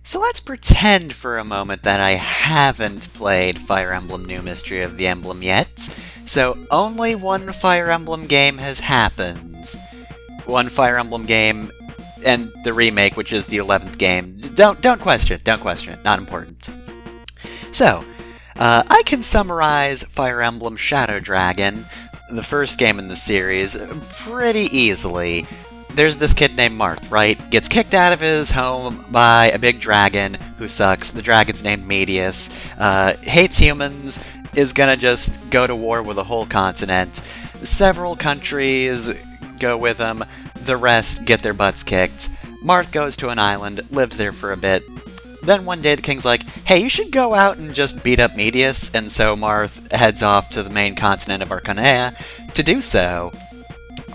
So let's pretend for a moment that I haven't played Fire Emblem New Mystery of the Emblem yet. So only one Fire Emblem game has happened. One Fire Emblem game and the remake, which is the 11th game. Don't question it, not important. So, I can summarize Fire Emblem Shadow Dragon, the first game in the series, pretty easily. There's this kid named Marth, right? Gets kicked out of his home by a big dragon who sucks. The dragon's named Medius. Hates humans, is gonna just go to war with a whole continent. Several countries go with him. The rest get their butts kicked. Marth goes to an island, lives there for a bit. Then one day the king's like, hey, you should go out and just beat up Medius, and so Marth heads off to the main continent of Arcanea to do so.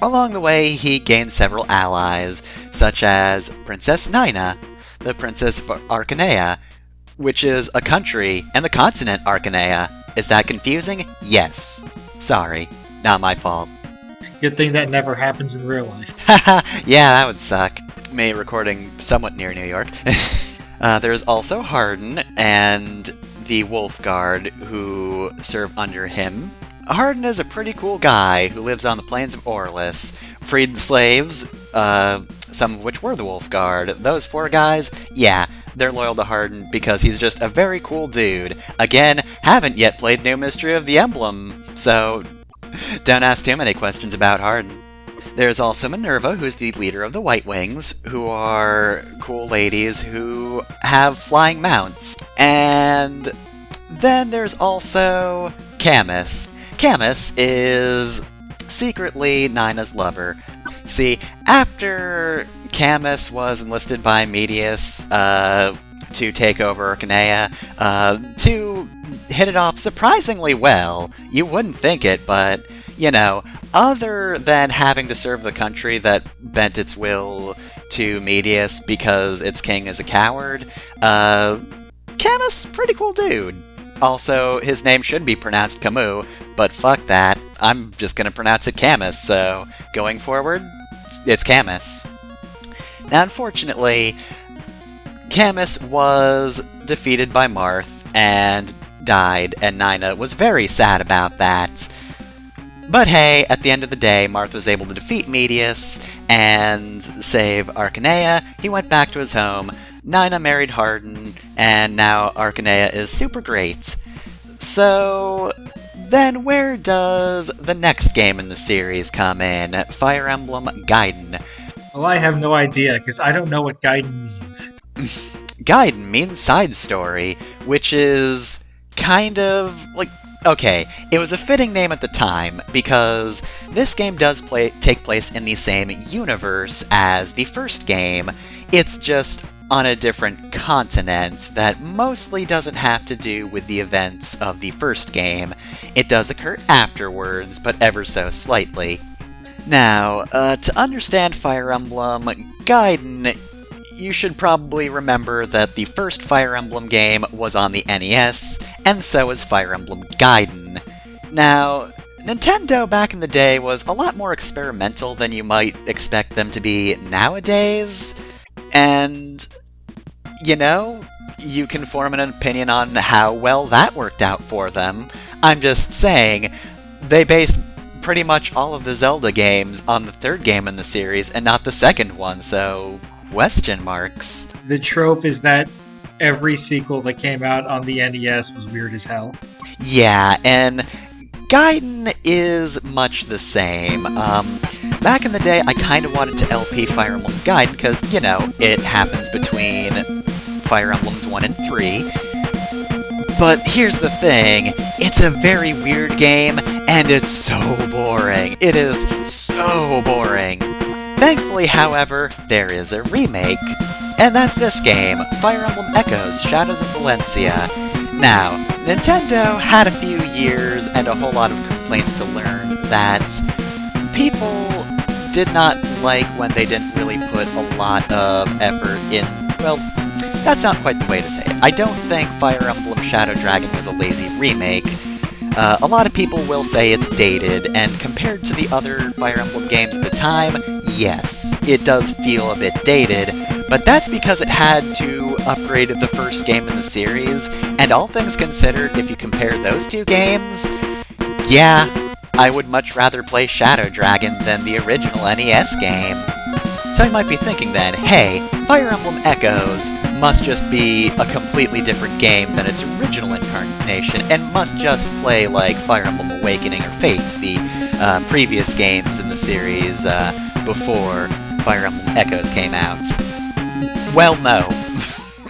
Along the way, he gains several allies, such as Princess Nina, the Princess of Arcanea, which is a country, and the continent Arcanea. Is that confusing? Yes. Sorry. Not my fault. Good thing that never happens in real life. Haha, yeah, that would suck. Me recording somewhat near New York. There's also Harden and the Wolf Guard who serve under him. Harden is a pretty cool guy who lives on the plains of Orlis, freed the slaves, some of which were the Wolf Guard. Those 4 guys, yeah, they're loyal to Harden because he's just a very cool dude. Again, haven't yet played New Mystery of the Emblem, so don't ask too many questions about Harden. There's also Minerva, who's the leader of the White Wings, who are cool ladies who have flying mounts. And then there's also Camus. Camus is secretly Nina's lover. See, after Camus was enlisted by Medius to take over Arcanea, to hit it off surprisingly well. You wouldn't think it, but, you know, other than having to serve the country that bent its will to Medius because its king is a coward, Camus, pretty cool dude. Also, his name should be pronounced Camus, but fuck that. I'm just gonna pronounce it Camus, so going forward, it's Camus. Now, unfortunately, Camus was defeated by Marth and died, and Nina was very sad about that. But hey, at the end of the day, Marth was able to defeat Medius and save Arcanea. He went back to his home. Nina married Harden, and now Arcanea is super great. So then where does the next game in the series come in? Fire Emblem Gaiden. Well, I have no idea, because I don't know what Gaiden means. Gaiden means side story, which is kind of like... Okay, it was a fitting name at the time, because this game does take place in the same universe as the first game. It's just on a different continent that mostly doesn't have to do with the events of the first game. It does occur afterwards, but ever so slightly. Now, to understand Fire Emblem Gaiden, you should probably remember that the first Fire Emblem game was on the NES, and so is Fire Emblem Gaiden. Now, Nintendo back in the day was a lot more experimental than you might expect them to be nowadays, and, you know, you can form an opinion on how well that worked out for them. I'm just saying, they based pretty much all of the Zelda games on the third game in the series and not the second one, so question marks. The trope is that every sequel that came out on the NES was weird as hell. Yeah, and Gaiden is much the same. Back in the day, I kind of wanted to LP Fire Emblem Gaiden because, you know, it happens between Fire Emblems 1 and 3. But here's the thing, it's a very weird game, and it's so boring. It is so boring. Thankfully, however, there is a remake, and that's this game, Fire Emblem Echoes, Shadows of Valencia. Now, Nintendo had a few years and a whole lot of complaints to learn that people did not like when they didn't really put a lot of effort in, well, that's not quite the way to say it. I don't think Fire Emblem Shadow Dragon was a lazy remake. A lot of people will say it's dated, and compared to the other Fire Emblem games at the time, yes, it does feel a bit dated, but that's because it had to upgraded the first game in the series, and all things considered, if you compare those two games, yeah, I would much rather play Shadow Dragon than the original NES game. So you might be thinking then, hey, Fire Emblem Echoes must just be a completely different game than its original incarnation, and must just play like Fire Emblem Awakening or Fates, the previous games in the series before Fire Emblem Echoes came out. Well, no.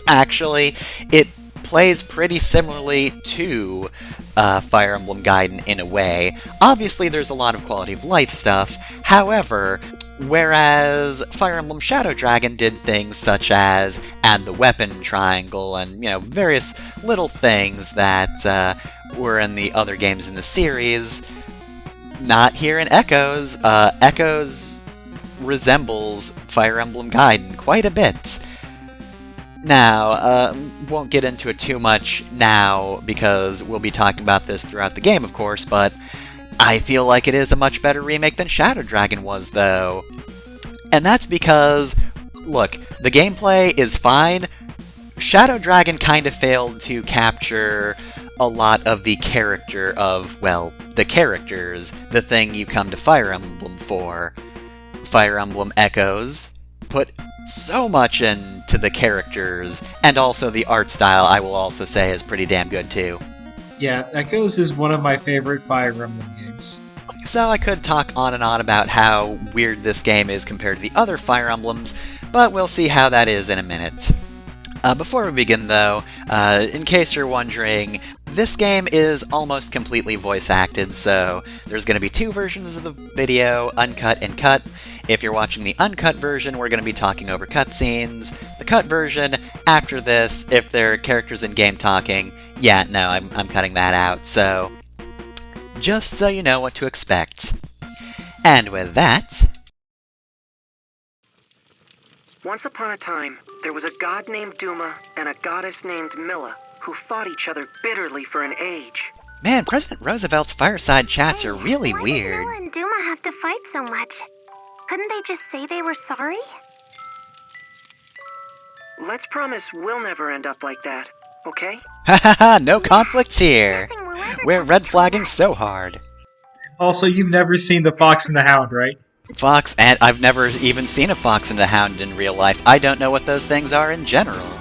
Actually, it plays pretty similarly to Fire Emblem Gaiden in a way. Obviously, there's a lot of quality of life stuff. However, whereas Fire Emblem Shadow Dragon did things such as add the weapon triangle and, various little things that were in the other games in the series, not here in Echoes. Echoes resembles Fire Emblem Gaiden quite a bit. Now, won't get into it too much now because we'll be talking about this throughout the game, of course, but I feel like it is a much better remake than Shadow Dragon was, though. And that's because, look, the gameplay is fine. Shadow Dragon kind of failed to capture a lot of the character of, well, the characters, the thing you come to Fire Emblem for. Fire Emblem Echoes put so much into the characters, and also the art style, I will also say, is pretty damn good, too. Yeah, Echoes is one of my favorite Fire Emblem games. So I could talk on and on about how weird this game is compared to the other Fire Emblems, but we'll see how that is in a minute. Before we begin, though, in case you're wondering, this game is almost completely voice-acted, so there's going to be two versions of the video, Uncut and Cut. If you're watching the Uncut version, we're going to be talking over cutscenes. The Cut version, after this, if there are characters in-game talking, yeah, no, I'm cutting that out, so just so you know what to expect. And with that... Once upon a time, there was a god named Duma and a goddess named Milla who fought each other bitterly for an age. Man, President Roosevelt's fireside chats are really weird. Why did Milla and Duma have to fight so much? Couldn't they just say they were sorry? Let's promise we'll never end up like that, okay? Hahaha, no conflicts here. We're red flagging so hard. Also, you've never seen The Fox and the Hound, right? Fox, and I've never even seen a fox and a hound in real life. I don't know what those things are in general.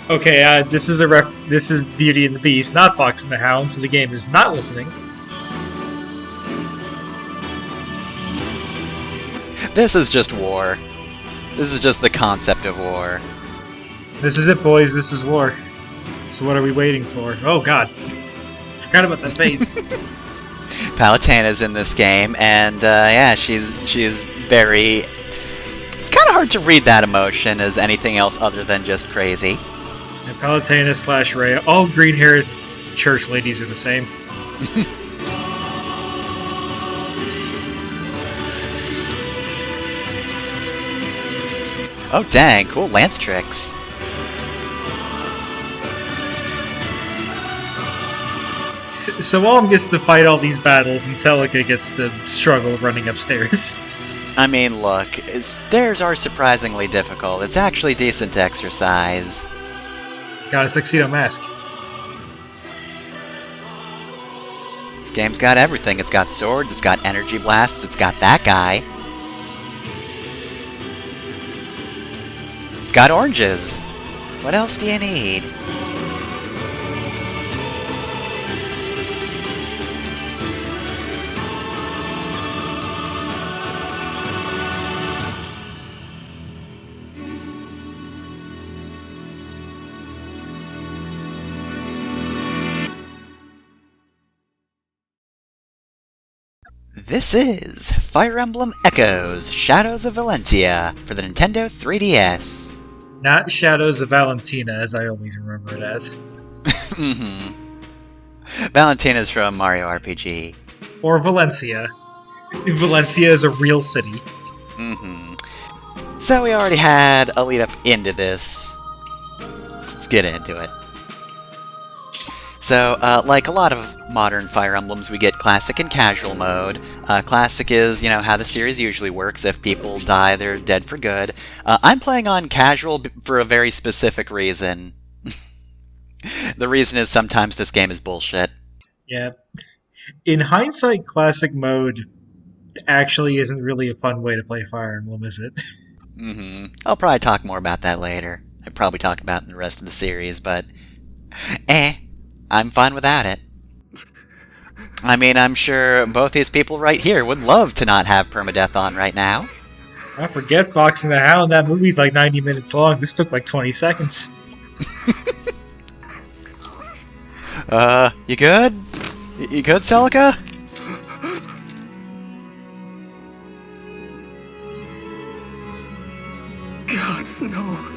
Okay, this is Beauty and the Beast, not Fox and the Hound, so the game is not listening. This is just war. This is just the concept of war. This is it, boys. This is war. So what are we waiting for? Oh, God. Forgot about that face. Palutena's in this game, and yeah, she's very... It's kind of hard to read that emotion as anything else other than just crazy. And Palutena / Rhea, all green-haired church ladies are the same. Oh dang, cool lance tricks. So Mom gets to fight all these battles, and Celica gets to struggle running upstairs. I mean, look, stairs are surprisingly difficult. It's actually decent exercise. Got a tuxedo mask. This game's got everything. It's got swords, it's got energy blasts, it's got that guy. It's got oranges. What else do you need? This is Fire Emblem Echoes, Shadows of Valencia for the Nintendo 3DS. Not Shadows of Valentina, as I always remember it as. Mm-hmm. Valentina's from Mario RPG. Or Valencia. Valencia is a real city. Mm-hmm. So we already had a lead up into this. Let's get into it. So, like a lot of modern Fire Emblems, we get Classic and Casual mode. Classic is, how the series usually works. If people die, they're dead for good. I'm playing on Casual for a very specific reason. The reason is sometimes this game is bullshit. Yeah. In hindsight, Classic mode actually isn't really a fun way to play Fire Emblem, is it? I'll probably talk more about that later. I probably talked about it in the rest of the series, but... I'm fine without it. I mean, I'm sure both these people right here would love to not have permadeath on right now. I forget Fox and the Hound. That movie's like 90 minutes long. This took like 20 seconds. You good? You good, Celica? Gods, no.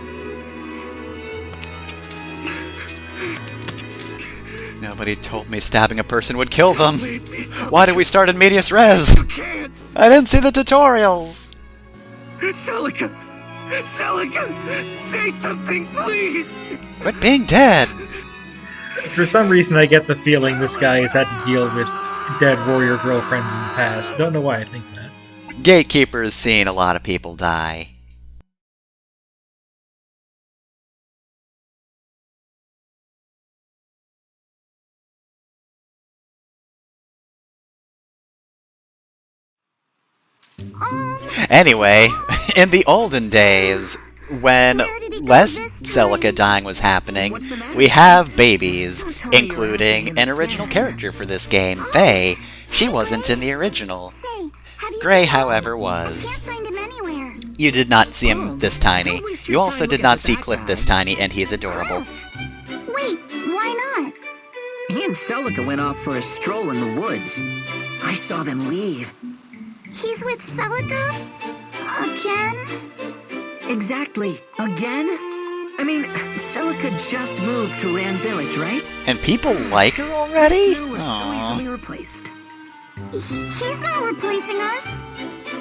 Nobody told me stabbing a person would kill them. Why did we start in medias res? I didn't see the tutorials. Celica! Celica! Say something, please! Quit being dead. For some reason, I get the feeling this guy has had to deal with dead warrior girlfriends in the past. Don't know why I think that. Gatekeeper has seen a lot of people die. Anyway, in the olden days, when less Celica dying was happening, we have babies, including an original character for this game, Faye. She wasn't in the original. Gray, however, was. You did not see him this tiny. You also did not see Cliff this tiny, and he's adorable. Wait, why not? He and Celica went off for a stroll in the woods. I saw them leave. He's with Celica? Again? Exactly. Again? I mean, Celica just moved to Rand Village, right? And people like her already? You were so easily replaced. He's not replacing us.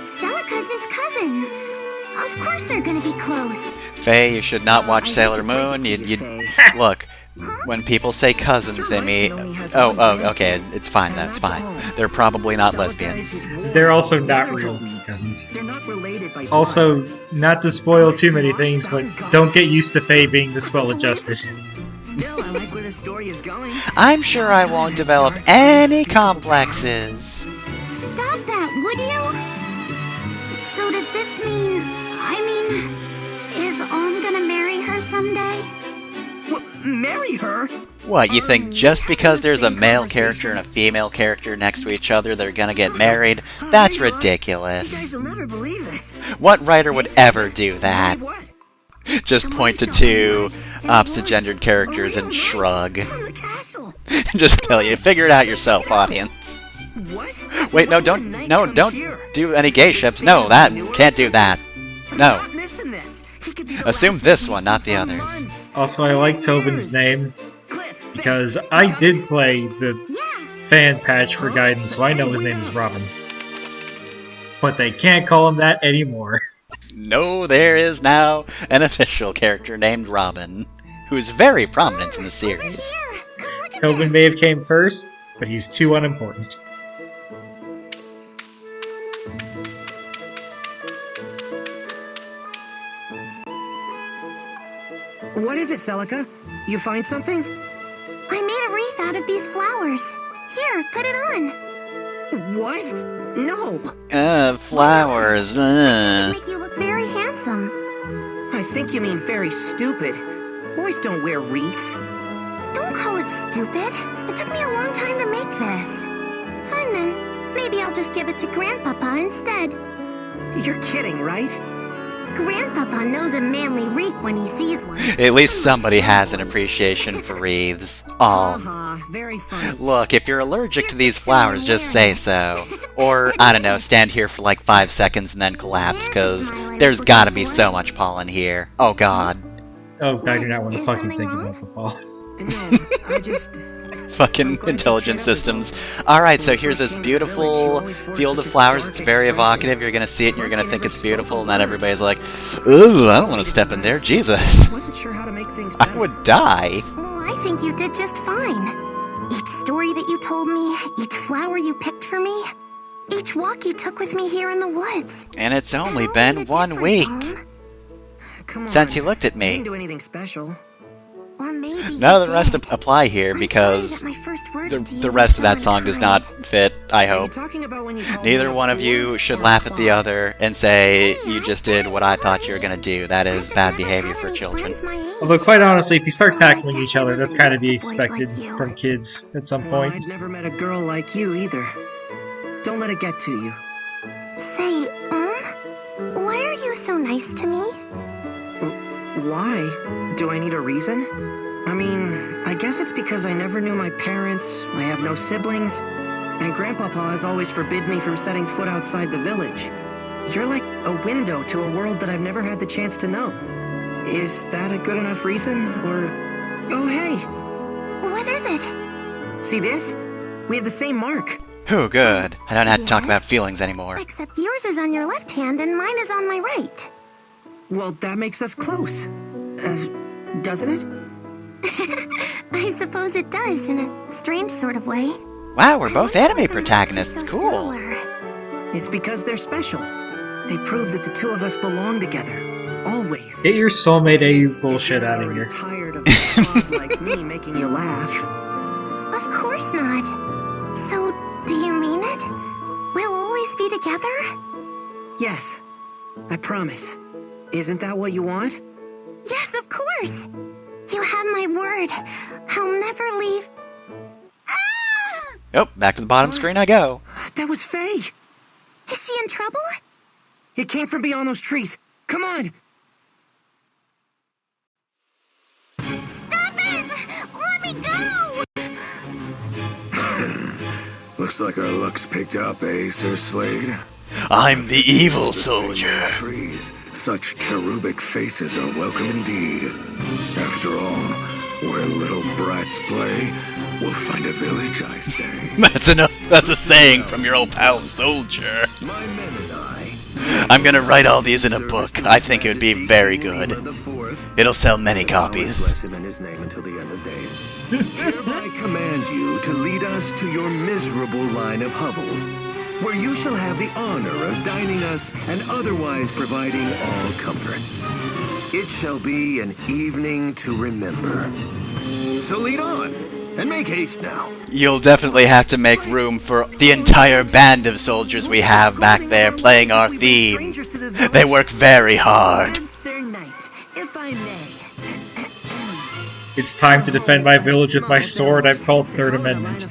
Celica's his cousin. Of course they're gonna be close. Faye, you should not watch Sailor Moon. Look. When people say cousins, they mean... Oh, okay, it's fine, that's fine. They're probably not lesbians. They're also not real cousins. Also, not to spoil too many things, but don't get used to Faye being the spell of justice. Still, I like where the story is going. I'm sure I won't develop any complexes. Stop that, would you? So does this mean... is Alm gonna marry her someday? Marry her? What, you think just because there's a male character and a female character next to each other, they're gonna get married? That's ridiculous. You guys will never believe this. What writer would ever do that? Just point to two opposite-gendered characters and shrug. Just tell you, figure it out yourself, audience. What? Wait, no, don't do any gay ships. No, can't do that. No. Assume this one, not the others. Also, I like Tobin's name, because I did play the fan patch for Gaiden, so I know his name is Robin. But they can't call him that anymore. No, there is now an official character named Robin, who's very prominent in the series. Tobin may have came first, but he's too unimportant. What is it, Celica? You find something? I made a wreath out of these flowers. Here, put it on. What? No. Flowers. Make you look very handsome. I think you mean very stupid. Boys don't wear wreaths. Don't call it stupid. It took me a long time to make this. Fine then. Maybe I'll just give it to Grandpapa instead. You're kidding, right? Grandpapa knows a manly wreath when he sees one. At least somebody has an appreciation for wreaths. Very funny. Look, if you're allergic to these flowers, just say so. Or, I don't know, stand here for like 5 seconds and then collapse, because there's gotta be so much pollen here. Oh god. Oh, I do not want to fucking think about football. No, I just... Fucking intelligent systems. Alright, so here's this beautiful field of flowers. It's very evocative. You're gonna see it and you're gonna think it's beautiful, and then everybody's like, ooh, I don't want to step in there. Jesus. Wasn't sure how to make things I would die. Well, I think you did just fine. story that you told me, each flower you picked for me, each walk you took with me here in the woods. And it's only been 1 week Come on. since he looked at I me. didn't do anything special. Or maybe None of you the rest did. apply here I'm because sorry that my first words to you the were rest of that so song does not unkind. fit, I Are you hope. talking about when you called Neither me a one of whore you should or a laugh at the bum? other and say you just did what I thought you were gonna do. That I is just bad never behavior had for any children. friends my age. Although, quite honestly, if you start So I tackling guess each I other, that's wasn't kind of used be to boys like expected you. from kids at some Well, point. I'd never met a girl like you either. Don't let it get to you. Say, why are you so nice to me? Why? Do I need a reason? I mean, I guess it's because I never knew my parents, I have no siblings, and Grandpapa has always forbid me from setting foot outside the village. You're like a window to a world that I've never had the chance to know. Is that a good enough reason, or... Oh, hey! What is it? See this? We have the same mark. Oh, good. I don't have to talk about Yes. feelings anymore. Except yours is on your left hand and mine is on my right. Well, that makes us close. Doesn't it? I suppose it does, in a strange sort of way. Wow, we're I both wonder anime why they're protagonists. so Cool. similar. It's because they're special. They prove that the two of us belong together. Always. Get your soulmate Yes, AU bullshit if you're out not of here. already tired of a fraud like me making you laugh. Of course not. So, do you mean it? We'll always be together? Yes, I promise. Isn't that what you want? Yes, of course. You have my word. I'll never leave. Ah! Oh, back to the bottom screen I go. That was Faye. Is she in trouble? It came from beyond those trees. Come on. Stop it! Let me go! Looks like our luck's picked up, eh, Sir Slade? I'm the evil soldier. Trees. Such cherubic faces are welcome indeed. After all, where little brats play, we'll find a village, I say. That's a saying from your old pal Soldier. My men and I. I'm gonna write all these in a book. I think it would be very good. It'll sell many copies. Bless him and his name until the end of days. Hereby command you to lead us to your miserable line of hovels, where you shall have the honor of dining us and otherwise providing all comforts. It shall be an evening to remember. So lead on, and make haste now. You'll definitely have to make room for the entire band of soldiers we have back there playing our theme. They work very hard. Sir Knight, if I may. It's time to defend my village with my sword I've called Third Amendment.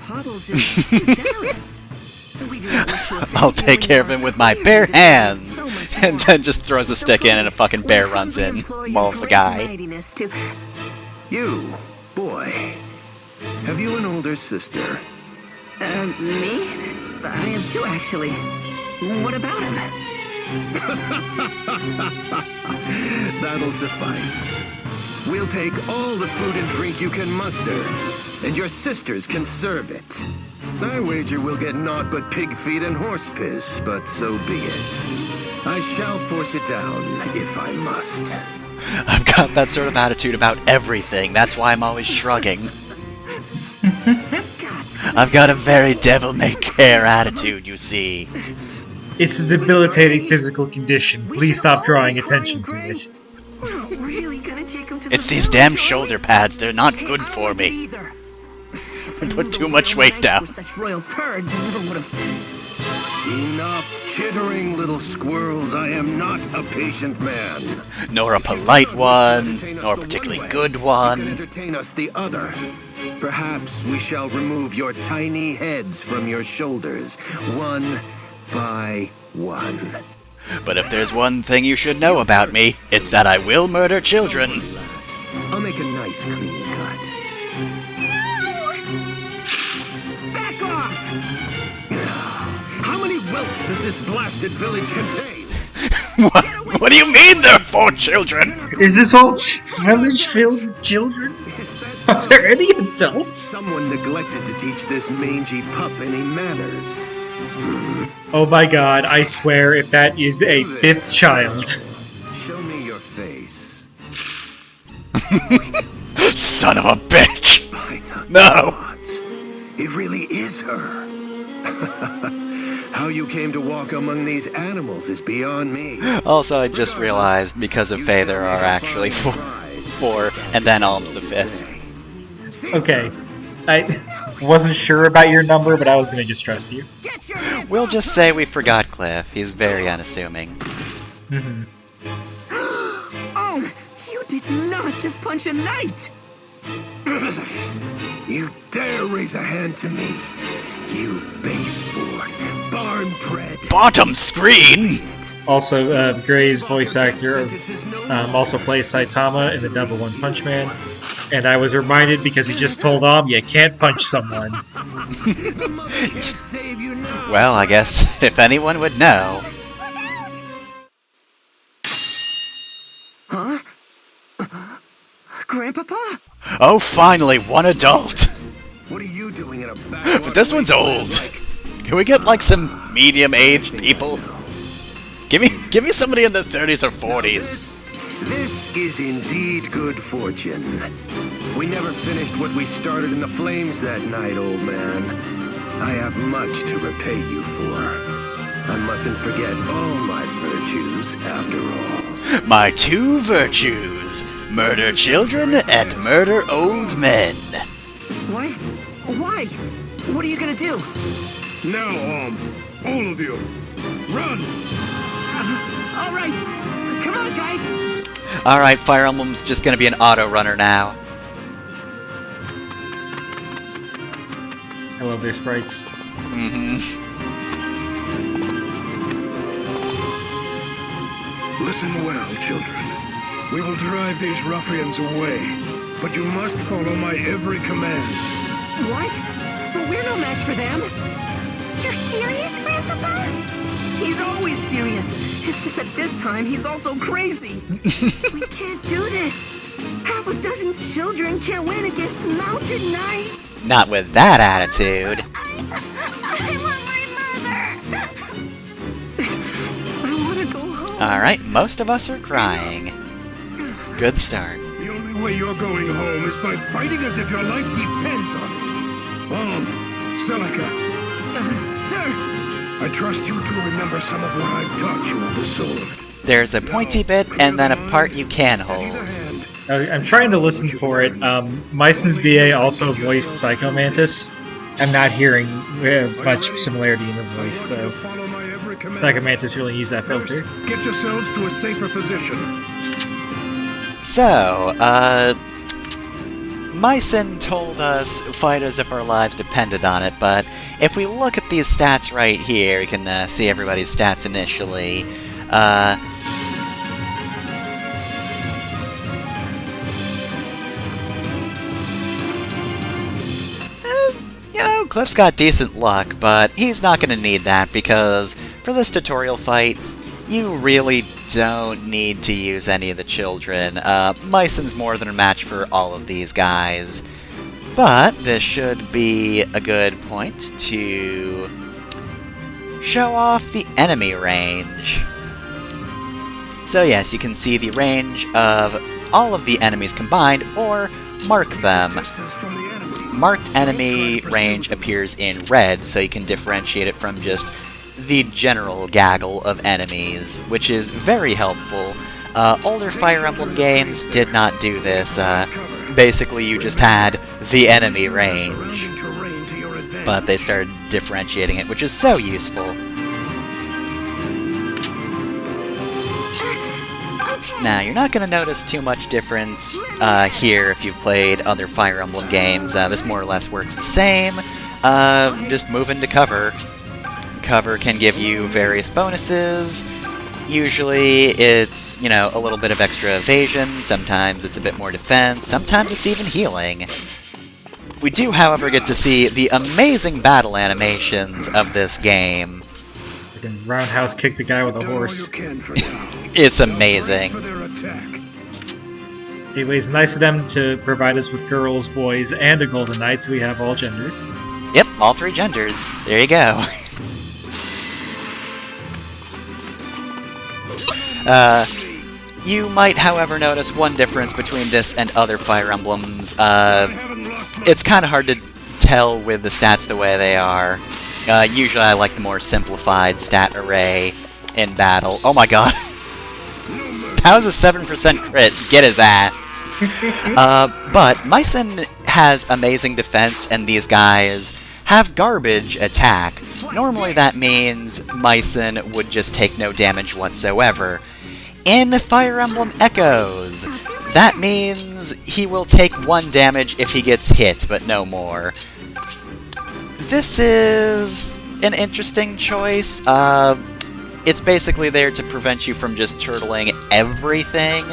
I'll take care of him with my bare hands. And then just throws a stick in and a fucking bear runs in. Mauls the guy. You, boy, have you an older sister? Me? I have two, actually. What about him? That'll suffice. We'll take all the food and drink you can muster, and your sisters can serve it. I wager we'll get naught but pig feet and horse piss, but so be it. I shall force it down, if I must. I've got that sort of attitude about everything. That's why I'm always shrugging. I've got a very devil-may-care attitude, you see. It's a debilitating physical condition. Please stop drawing attention to it. It's these damn shoulder pads. They're not good for me. I put too much weight down. Such royal turds, I never would have. Enough chittering, little squirrels. I am not a patient man. Nor a polite one, nor a particularly good You can one. entertain us the other. Perhaps we shall remove your tiny heads from your shoulders, one by one. But if there's one thing you should know about me, it's that I will murder children. Lass, I'll make a nice clean cut. Back off! How many whelps does this blasted village contain? What do you mean there are 4 children? Is this whole village filled with children? Is that Are so? there any adults? Someone neglected to teach this mangy pup any manners. Oh my god, I swear if that is a 5th child. Show me your face. Son of a bitch! By the No! gods. It really is her. How you came to walk among these animals is beyond me. Also, I just realized, because of Faye, there are actually four, and then Alm's the fifth. Okay. I wasn't sure about your number, but I was gonna just trust you. We'll just say we forgot Cliff. He's very unassuming. Mm-hmm. Oh, you did not just punch a knight! You dare raise a hand to me, you base-born, barn-bred. Bottom screen! Also, Gray's voice actor also plays Saitama in the Double One Punch Man. And I was reminded because he just told Om you can't punch someone. Well, I guess if anyone would know. Huh? Grandpapa? Oh, finally, one adult! What are you doing in a backwater? But this one's old. Can we get, like, some medium-aged people? Give me somebody in their 30s or 40s. This is indeed good fortune. We never finished what we started in the flames that night, old man. I have much to repay you for. I mustn't forget all my virtues, after all. My two virtues: murder children and murder old men. What? Why? What are you gonna do? Now, all of you, run! All right. Come on, guys. Alright, Fire Emblem's just gonna be an auto runner now. I love their sprites. Mm-hmm. Listen well, children. We will drive these ruffians away, but you must follow my every command. What? But we're no match for them. You're serious, Grandpapa? He's always serious. It's just that this time he's also crazy. We can't do this. Half a dozen children can't win against mounted knights. Not with that attitude. I want my mother. I want to go home. Alright, most of us are crying. Good start. The only way you're going home is by fighting as if your life depends on it. Celica, Sir. I trust you to remember some of what I've taught you of the sword. There's a pointy bit and then a part you can Steady the hold. hand. I'm trying to listen for it. Meison's VA also voiced Psycho Mantis. I'm not hearing much similarity in the I voice, want you to though. follow my every command. Psycho Mantis really needs that First, filter. get yourselves to a safer position. So, Meison told us fight as if our lives depended on it, but if we look at these stats right here, you can see everybody's stats initially. You know, Cliff's got decent luck, but he's not going to need that because for this tutorial fight, you really don't need to use any of the children. Meison's more than a match for all of these guys. But this should be a good point to show off the enemy range. So yes, you can see the range of all of the enemies combined, or mark them. Distance from the enemy. Marked enemy range appears in red, so you can differentiate it from just the general gaggle of enemies, which is very helpful. Older Fire Emblem games did not do this. Basically, you just had the enemy range, Surrounding terrain to your advantage. but they started differentiating it, which is so useful. Okay. Now, you're not going to notice too much difference here if you've played other Fire Emblem games. This more or less works the same. Just move into cover. Cover can give you various bonuses. Usually it's, you know, a little bit of extra evasion, sometimes it's a bit more defense, sometimes it's even healing. We do, however, get to see the amazing battle animations of this game. I can roundhouse kick the guy with a Done all horse. you can for now. It's Brace amazing. for their attack. Anyways, nice of them to provide us with girls, boys, and a golden knight, so we have all genders. Yep, all three genders. There you go. You might, however, notice one difference between this and other Fire Emblems. I haven't lost my It's kind of hard to tell with the stats the way they are. Usually I like the more simplified stat array in battle. Oh my god. That was a 7% crit. Get his ass. But Mycen has amazing defense, and these guys have garbage attack. Normally that means Mycen would just take no damage whatsoever. In Fire Emblem Echoes, that means he will take 1 damage if he gets hit, but no more. This is an interesting choice. It's basically there to prevent you from just turtling everything,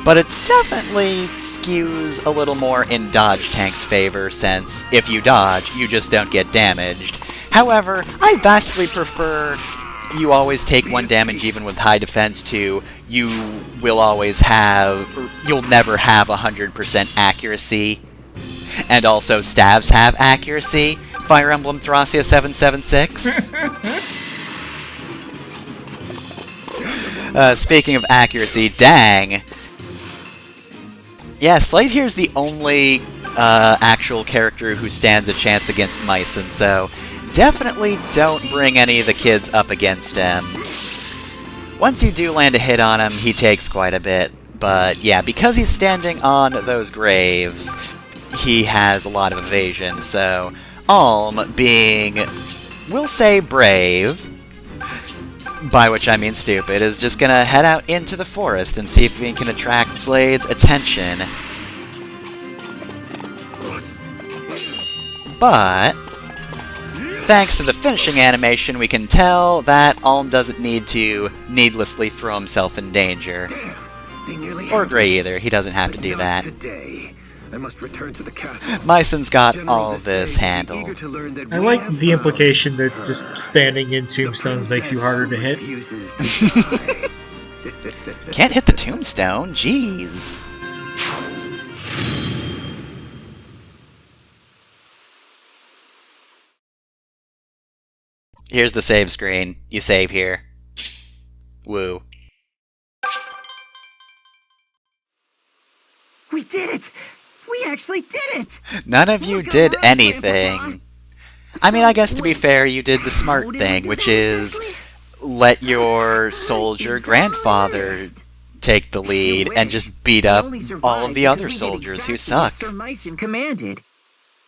but it definitely skews a little more in Dodge Tank's favor, since if you dodge, you just don't get damaged. However, I vastly prefer you always take 1 damage even with high defense to you will always have, you'll never have 100% accuracy. And also stabs have accuracy. Fire Emblem Thracia 776. Speaking of accuracy, dang. Yeah, Slade here's the only actual character who stands a chance against Mycen, so definitely don't bring any of the kids up against him. Once you do land a hit on him, he takes quite a bit, but yeah, because he's standing on those graves, he has a lot of evasion, so Alm, being, we'll say brave, by which I mean stupid, is just gonna head out into the forest and see if we can attract Slade's attention. But thanks to the finishing animation, we can tell that Alm doesn't need to needlessly throw himself in danger. Or Gray either, he doesn't have to do that. I must return to the castle. Mycen's got all this handled. I like the implication that just standing in tombstones makes you harder to hit. Can't hit the tombstone, jeez. Here's the save screen. You save here. Woo. We did it! We actually did it! None of you did anything. I mean, I guess to be fair, you did the smart thing, which is let your soldier grandfather take the lead and just beat up all of the other soldiers who suck. Sir Mycen commanded.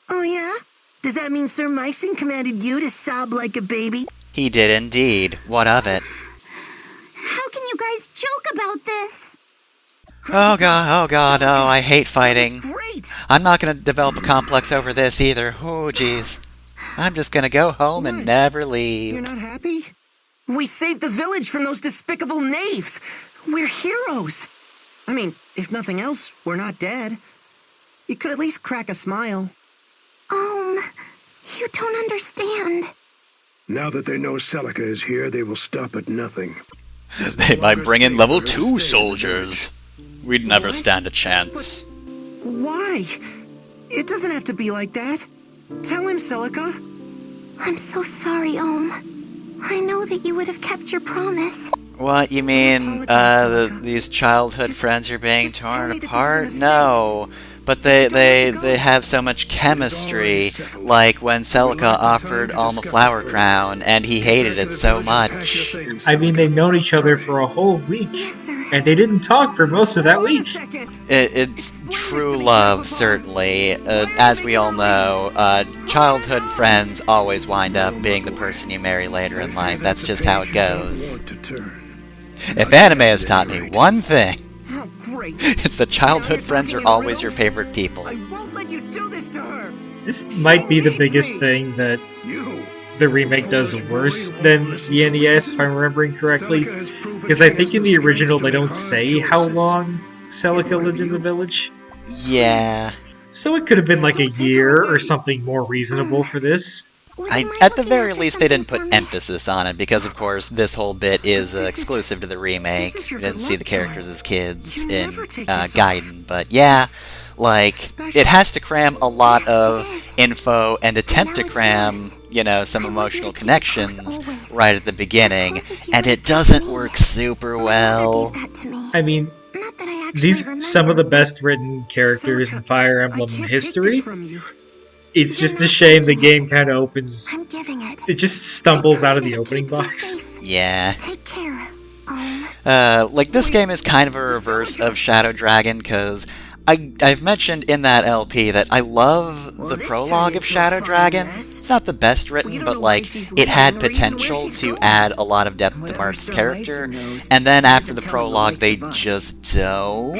Oh yeah? Does that mean Sir Mycen commanded you to sob like a baby? He did indeed. What of it? How can you guys joke about this? Oh god, oh, I hate fighting. I'm not gonna develop a complex over this either. Oh, jeez. I'm just gonna go home and never leave. You're not happy? We saved the village from those despicable knaves. We're heroes. I mean, if nothing else, we're not dead. You could at least crack a smile. You don't understand. Now that they know Celica is here, they will stop at nothing. They might bring in level 2 soldiers. We'd never stand a chance. Why? It doesn't have to be like that. Tell him, Celica. I'm so sorry, I know that you would have kept your promise. What, you mean, these childhood friends are being torn apart? No. But they have so much chemistry, like when Celica offered Alm a flower crown, and he hated it so much. I mean, they've known each other for a whole week, Yes, sir. and they didn't talk for most of that week. It's true love, certainly. As we all know, childhood friends always wind up being the person you marry later in life. That's just how it goes. If anime has taught me one thing, How great. it's that childhood friends are always your favorite people. I won't let you do this to her. This might be the biggest thing that the remake does worse than the NES, if I'm remembering correctly. Because I think in the original they don't say how long Celica lived in the village. Yeah. So it could have been like a year or something more reasonable for this. At the very least, they didn't put emphasis on it, because of course this whole bit is exclusive to the remake. We didn't see the characters as kids in Gaiden, but yeah, like, it has to cram a lot of info and attempt to cram, you know, some emotional connections right at the beginning, and it doesn't work super well. I mean, these some of the best written characters in Fire Emblem history. It's just a shame the game kind of opens. I'm giving it. It just stumbles out of the opening box. Yeah. Take care. Like, this game is kind of a reverse of Shadow Dragon, because I've mentioned in that LP that I love the prologue of Shadow Dragon. It's not the best written, but, like, it had potential to add a lot of depth to Marth's character, and then after the prologue, they just don't.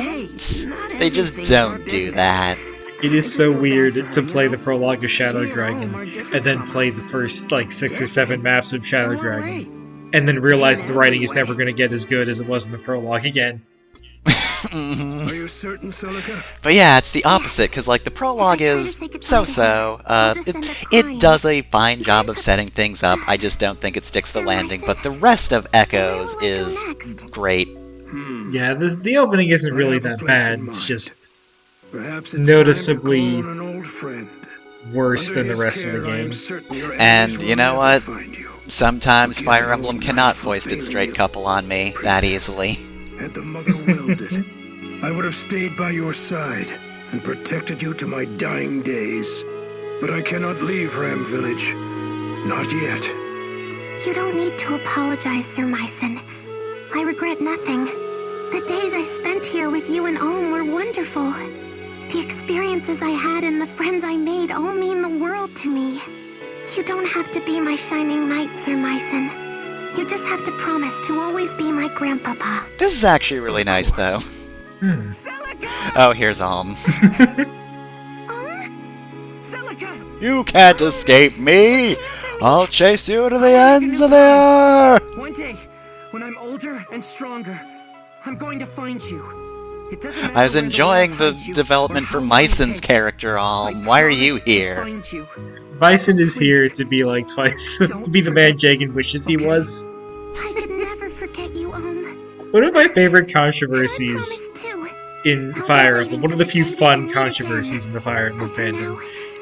They just don't do that. It is so weird to play the prologue of Shadow Dragon, and then play the first, like, 6 or 7 maps of Shadow Dragon. And then realize the writing is never going to get as good as it was in the prologue again. Are you certain, Celica? But yeah, it's the opposite, because, like, the prologue is so-so. It does a fine job of setting things up, I just don't think it sticks the landing, but the rest of Echoes is great. Yeah, the opening isn't really that bad, it's just Perhaps noticeably an old friend. worse than the rest of the game. And you know what? Sometimes Fire Emblem cannot foist its straight couple on me that easily. Had the mother willed it, I would have stayed by your side and protected you to my dying days. But I cannot leave Ram Village. Not yet. You don't need to apologize, Sir Myson. I regret nothing. The days I spent here with you and Olm were wonderful. The experiences I had and the friends I made all mean the world to me. You don't have to be my shining knight, Sir Myson. You just have to promise to always be my grandpapa. This is actually really nice, though. Celica! Oh, here's Alm. Celica! You can't escape me! I'll chase you to the ends of the earth! One day, when I'm older and stronger, I'm going to find you. It doesn't matter I was where the enjoying world the hides you, development or for how long it Myson's takes. character, I Alm. Why are you promise to here? find you. Bison is here to be like twice, to be the man Jagan wishes he was. I could never forget you, Olm. One of my favorite I controversies promise too. in Fire Emblem, one of the few fun controversies in the Fire Emblem fandom,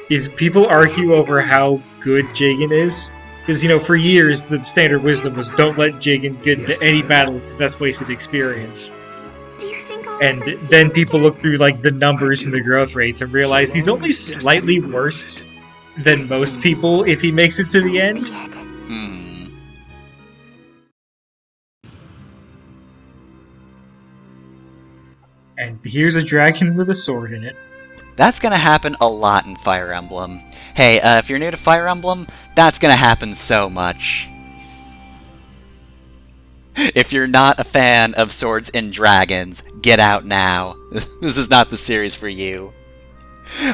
is people argue over how good Jagan is. Because, you know, for years, the standard wisdom was don't let Jagan get into any battles because that's wasted experience. Do you think I'll And ever see then you people again? look through, like, the numbers and the growth rates and realize he's only slightly worse than most people if he makes it to the end. Be it. And here's a dragon with a sword in it. That's gonna happen a lot in Fire Emblem. Hey, if you're new to Fire Emblem, that's gonna happen so much. If you're not a fan of swords and dragons, get out now. This is not the series for you.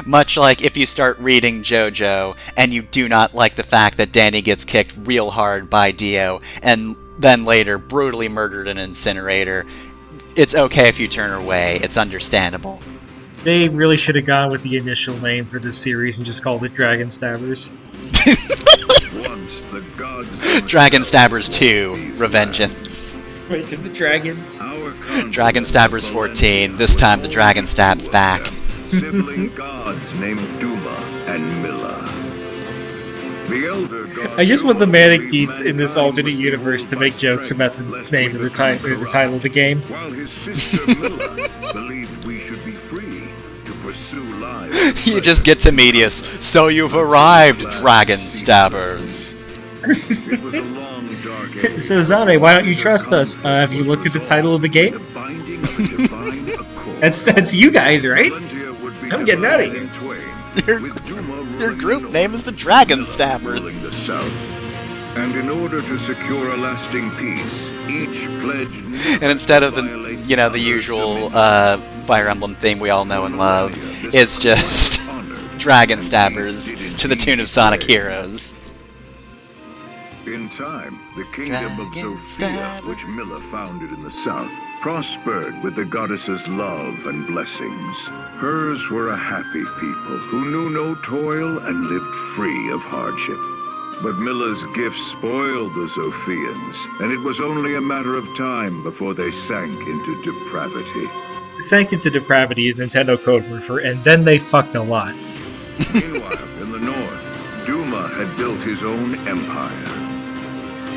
Much like if you start reading JoJo, and you do not like the fact that Danny gets kicked real hard by Dio, and then later brutally murdered in an incinerator, it's okay if you turn away, it's understandable. They really should have gone with the initial name for this series and just called it Dragon Stabbers. Once the gods Dragon Stabbers 2, Revengeance. Wait, did the dragons? Dragon Stabbers 14, this time the dragon stabs back. Sibling gods named Duma and Milla. The elder god I just want the Duma Manicheets believed in this mankind alternate was universe to ruled by make jokes about strength, the lest name we of the, become the title of the game. While his sister Milla believed we should be free to pursue lives. You just get to Medius, so you've arrived, Dragon Stabbers. It was a long, dark age. So Zame, why don't you trust us? Have you looked at the title of the game? The binding of a divine accord. That's you guys, right? Valentia would be I'm getting outta divided here. in twain, Your- with Duma ruling Your the group north, name is the Dragon ruling the Stabbers. south. And in order to secure a lasting peace, each pledged And instead of the, you know, the usual Fire Emblem theme we all know and love, it's just Dragon Stabbers to the tune of Sonic Heroes. In time, the kingdom of Dragon Zofia, Stabber. which Milla founded in the south, prospered with the goddess's love and blessings. Hers were a happy people who knew no toil and lived free of hardship. But Milla's gifts spoiled the Zofians, and it was only a matter of time before they sank into depravity. Sank into depravity is Nintendo code word for, and then they fucked a lot. Meanwhile, in the north, Duma had built his own empire.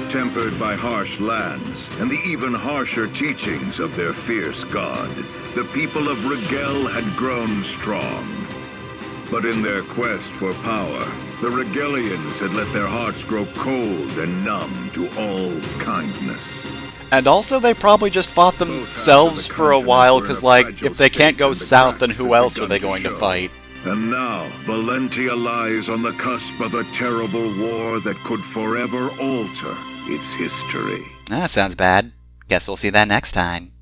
Tempered by harsh lands and the even harsher teachings of their fierce god, the people of Rigel had grown strong. But in their quest for power, the Regalians had let their hearts grow cold and numb to all kindness. And also, they probably just fought themselves for a while, because, like, if they can't go south, then who else are they going to fight? And now, Valentia lies on the cusp of a terrible war that could forever alter its history. That sounds bad. Guess we'll see that next time.